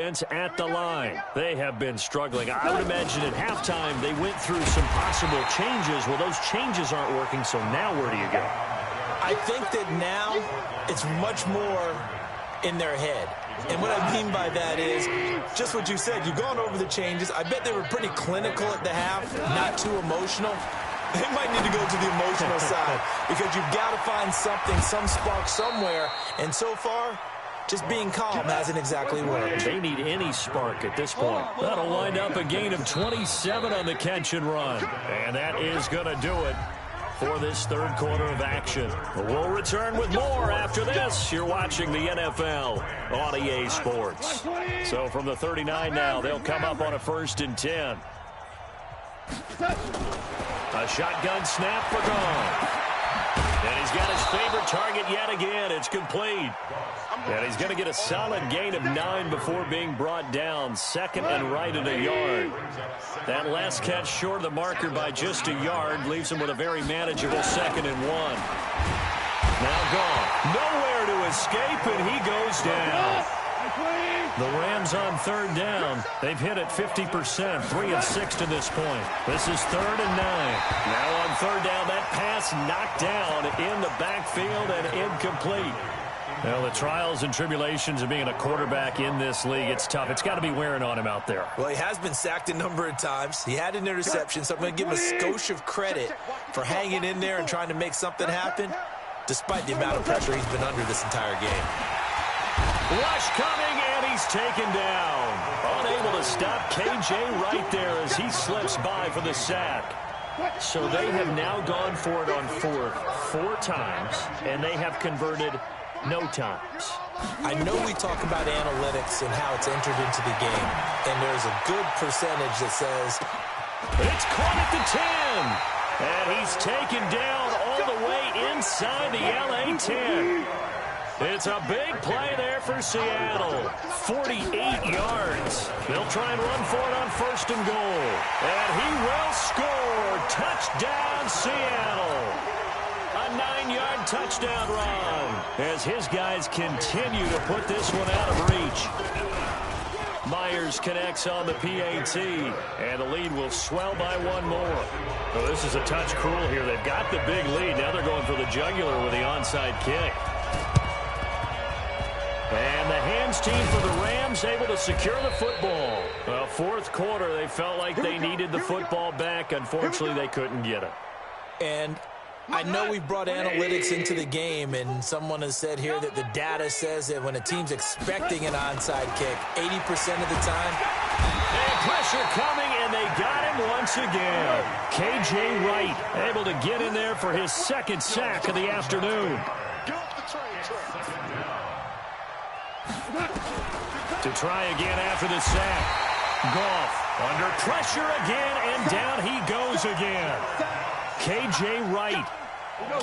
At the line. They have been struggling. I would imagine at halftime they went through some possible changes. Well, those changes aren't working, so now where do you go? I think that now it's much more in their head. And what I mean by that is just what you said. You've gone over the changes. I bet they were pretty clinical at the half, not too emotional. They might need to go to the emotional side because you've got to find something, some spark somewhere. And so far, just being calm hasn't exactly worked. They need any spark at this point. That'll wind up a gain of 27 on the catch and run. And that is going to do it for this third quarter of action. We'll return with more after this. You're watching the NFL on EA Sports. So from the 39 now, they'll come up on a 1st and 10. A shotgun snap for Goff. And he's got his favorite target yet again. It's complete. And he's going to get a solid gain of 9 before being brought down. 2nd and right at a yard. That last catch short of the marker by just a yard leaves him with a very manageable 2nd and 1. Now Goff. Nowhere to escape, and he goes down. The Rams on 3rd down. They've hit it 50%, 3 of 6 to this point. This is 3rd and 9. Now on 3rd down, that pass knocked down in the backfield and incomplete. Well, the trials and tribulations of being a quarterback in this league, it's tough. It's got to be wearing on him out there. Well, he has been sacked a number of times. He had an interception, so I'm going to give him a skosh of credit for hanging in there and trying to make something happen, despite the amount of pressure he's been under this entire game. Rush coming, and he's taken down. Unable to stop KJ right there as he slips by for the sack. So they have now gone for it on 4th 4 times, and they have converted no times. I know we talk about analytics and how it's entered into the game, and there's a good percentage that says it's caught at the 10, and he's taken down all the way inside the LA 10. It's a big play there for Seattle. 48 yards. They'll try and run for it on 1st and goal. And he will score. Touchdown, Seattle. A 9-yard touchdown run as his guys continue to put this one out of reach. Myers connects on the PAT, and the lead will swell by 1 more. So this is a touch cruel here. They've got the big lead. Now they're going for the jugular with the onside kick. And the hands team for the Rams able to secure the football. Well, 4th quarter, they felt like they needed the football back. Unfortunately, they couldn't get it. And I know we've brought analytics into the game, and someone has said here that the data says that when a team's expecting an onside kick, 80% of the time. And pressure coming, and they got him once again. KJ Wright able to get in there for his 2nd sack of the afternoon. To try again after the sack. Goff under pressure again, and down he goes again. KJ Wright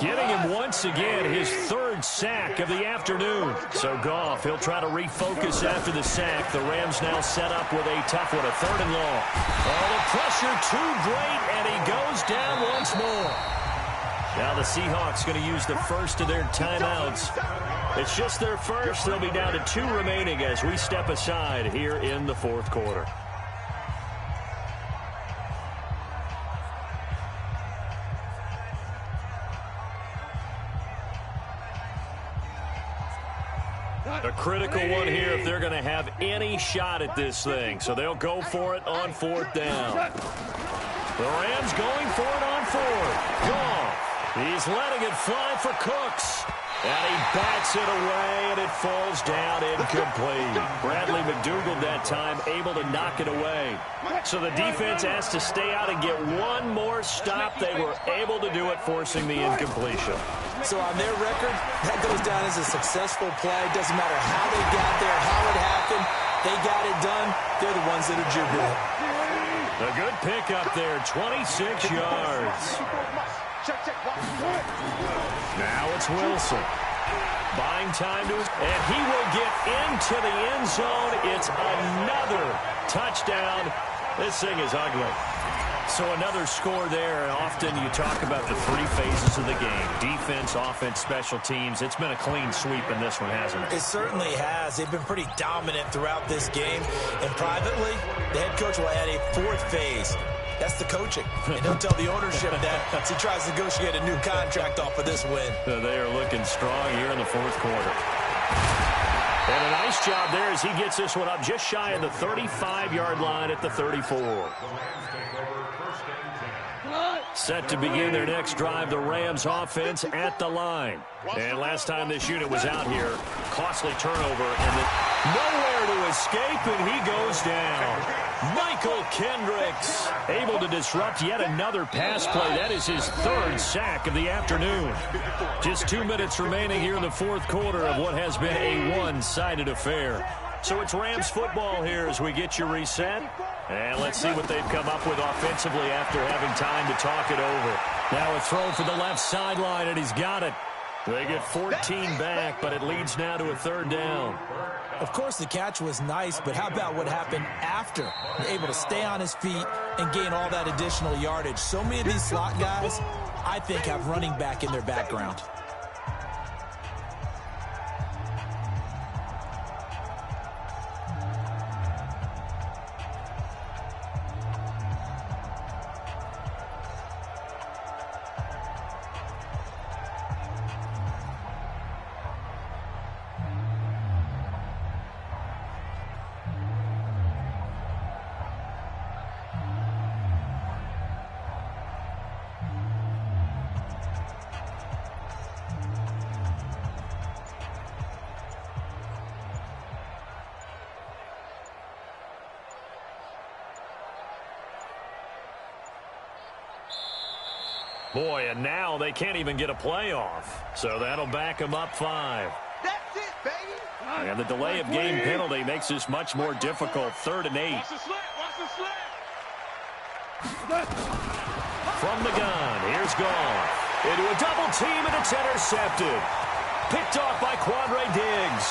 getting him once again his 3rd sack of the afternoon. So Goff, he'll try to refocus after the sack. The Rams now set up with a tough one, a 3rd and long. Oh, the pressure too great, and he goes down once more. Now the Seahawks going to use the first of their timeouts. It's just their first. They'll be down to 2 remaining as we step aside here in the 4th quarter. A critical one here if they're going to have any shot at this thing. So they'll go for it on 4th down. The Rams going for it on 4th. Goff. He's letting it fly for Cooks. And he bats it away, and it falls down incomplete. Bradley McDougald that time able to knock it away. So the defense has to stay out and get one more stop. They were able to do it, forcing the incompletion. So on their record, that goes down as a successful play. Doesn't matter how they got there, how it happened. They got it done. They're the ones that are jubilant. A good pickup there, 26 yards. Now it's Wilson. Buying time to his, and he will get into the end zone. It's another touchdown. This thing is ugly. So another score there, and often you talk about the three phases of the game. Defense, offense, special teams. It's been a clean sweep in this one, hasn't it? It certainly has. They've been pretty dominant throughout this game. And privately, the head coach will add a fourth phase. That's the coaching. And he'll tell the ownership that as he tries to negotiate a new contract off of this win. They are looking strong here in the fourth quarter. And a nice job there as he gets this one up just shy of the 35-yard line at the 34. Set to begin their next drive, the Rams offense at the line. And last time this unit was out here, costly turnover, and nowhere to escape, and he goes down. Michael Kendricks able to disrupt yet another pass play. That is his third sack of the afternoon. Just 2 minutes remaining here in the fourth quarter of what has been a one-sided affair. So it's Rams football here as we get you reset. And let's see what they've come up with offensively after having time to talk it over. Now a throw for the left sideline, and he's got it. They get 14 back, but it leads now to a third down. Of course, the catch was nice, but how about what happened after? Able to stay on his feet and gain all that additional yardage. So many of these slot guys, I think, have running back in their background. Boy, and now they can't even get a playoff. So that'll back them up 5. That's it, baby. And the delay of game penalty makes this much more difficult. 3rd and 8. Watch the slant. Watch the slant. From the gun, here's Goff. Into a double team, and it's intercepted. Picked off by Quandre Diggs.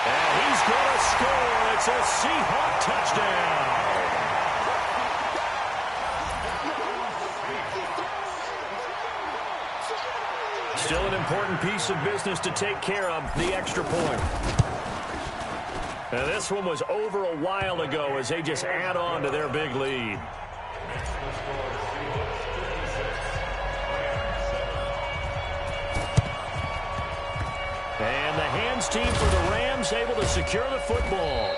And he's going to score. It's a Seahawk touchdown. Still an important piece of business to take care of, the extra point. Now this one was over a while ago as they just add on to their big lead. And the hands team for the Rams able to secure the football.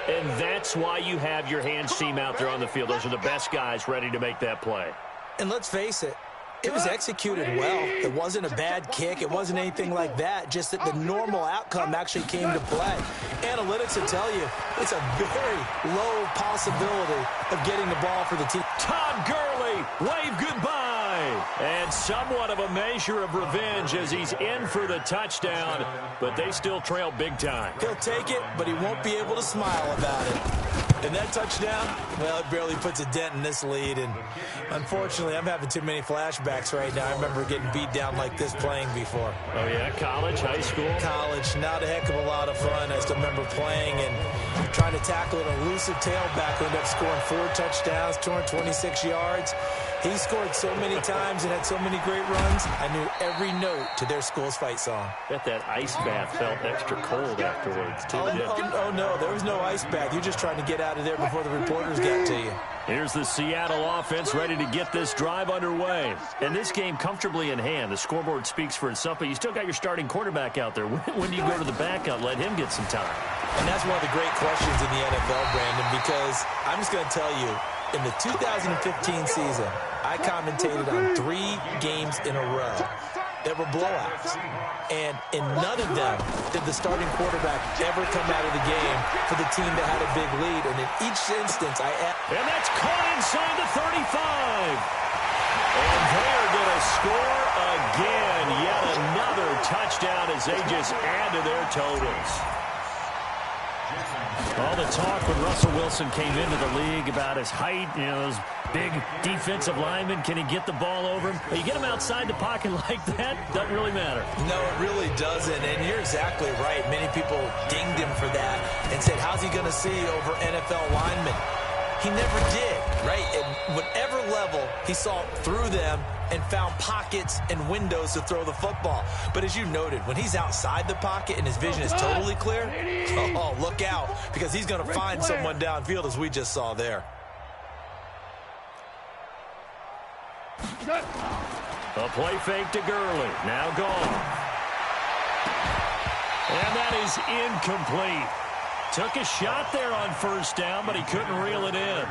And that's why you have your hands team out there on the field. Those are the best guys ready to make that play. And let's face it, it was executed well. It wasn't a bad kick. It wasn't anything like that. Just that the normal outcome actually came to play. Analytics will tell you it's a very low possibility of getting the ball for the team. Todd Gurley, wave goodbye. And somewhat of a measure of revenge as he's in for the touchdown, but they still trail big time. He'll take it, but he won't be able to smile about it. And that touchdown, well, it barely puts a dent in this lead. And unfortunately, I'm having too many flashbacks right now. I remember getting beat down like this playing before. Oh, yeah? College, high school? College. Not a heck of a lot of fun. I still remember playing and trying to tackle an elusive tailback who ended up scoring 4 touchdowns, 226 yards. He scored so many times and had so many great runs, I knew every note to their school's fight song. Bet that ice bath felt extra cold afterwards, too. Oh, no, there was no ice bath. You're just trying to get out of there before the reporters got to you. Here's the Seattle offense ready to get this drive underway. And this game comfortably in hand. The scoreboard speaks for itself, but you still got your starting quarterback out there. When do you go to the backup? Let him get some time. And that's one of the great questions in the NFL, Brandon, because I'm just going to tell you, in the 2015 season, I commentated on 3 games in a row that were blowouts. And in none of them did the starting quarterback ever come out of the game for the team that had a big lead. And in each instance, And that's caught inside the 35. And they're going to score again. Yet another touchdown as they just add to their totals. All the talk when Russell Wilson came into the league about his height, those big defensive linemen, can he get the ball over him? You get him outside the pocket like that, doesn't really matter. No, it really doesn't, and you're exactly right. Many people dinged him for that and said, how's he going to see over NFL linemen? he never did, right? At whatever level, he saw through them and found pockets and windows to throw the football. But as you noted, when he's outside the pocket and his vision is totally clear, oh, look out, because he's going to find someone downfield, as we just saw there. A play fake to Gurley. Now gone. And that is incomplete. Took a shot there on first down, but he couldn't reel it in.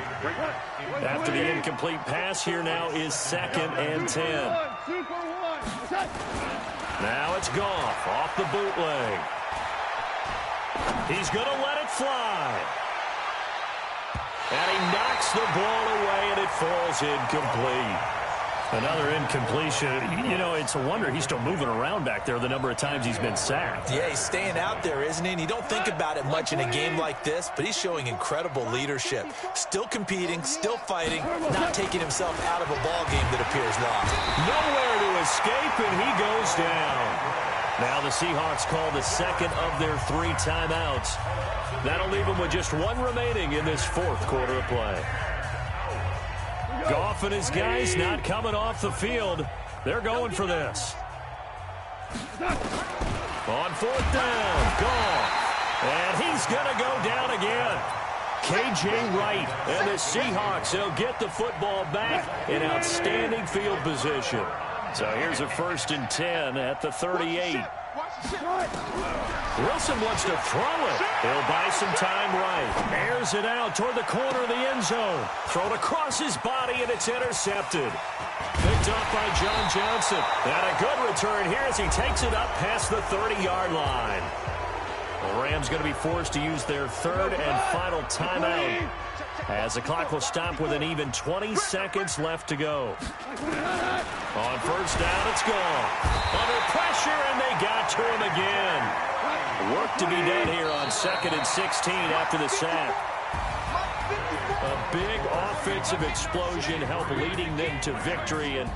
After the incomplete pass, here now is 2nd and 10. Now it's Goff off the bootleg. He's going to let it fly. And he knocks the ball away, and it falls incomplete. Another incompletion. You know, it's a wonder he's still moving around back there the number of times he's been sacked. Yeah, he's staying out there, isn't he? And you don't think about it much in a game like this, but he's showing incredible leadership. Still competing, still fighting, not taking himself out of a ball game that appears lost. Nowhere to escape, and he goes down. Now the Seahawks call the 2nd of their 3 timeouts. That'll leave them with just 1 remaining in this 4th quarter of play. Goff and his guys not coming off the field. They're going for this. On 4th down, Goff. And he's going to go down again. K.J. Wright and the Seahawks, they'll get the football back in outstanding field position. So here's a 1st and 10 at the 38. Wilson wants to throw it. He'll buy some time right. Airs it out toward the corner of the end zone. Thrown across his body, and it's intercepted. Picked up by John Johnson. And a good return here as he takes it up past the 30-yard line. The Rams going to be forced to use their 3rd and final timeout, as the clock will stop with an even 20 seconds left to go. On 1st down, it's gone. Under pressure, and they got to him again. Work to be done here on 2nd and 16 after the sack. A big offensive explosion helped leading them to victory. And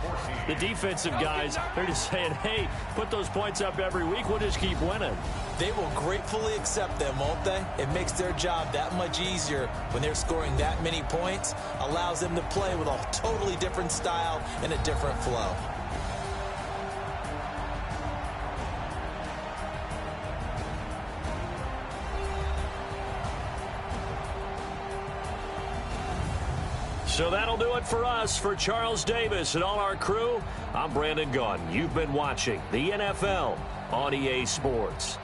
the defensive guys, they're just saying, hey, put those points up every week. We'll just keep winning. They will gratefully accept them, won't they? It makes their job that much easier when they're scoring that many points. Allows them to play with a totally different style and a different flow. So that'll do it for us. For Charles Davis and all our crew, I'm Brandon Gaudin. You've been watching the NFL on EA Sports.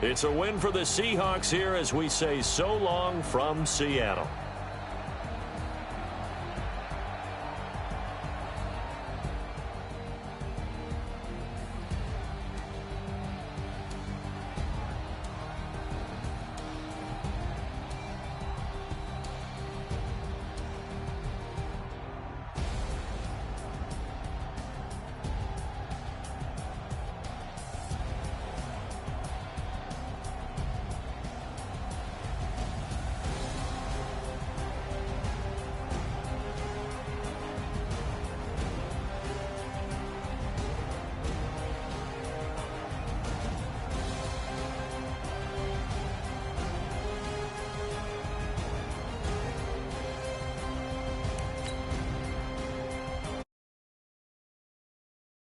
It's a win for the Seahawks here as we say so long from Seattle.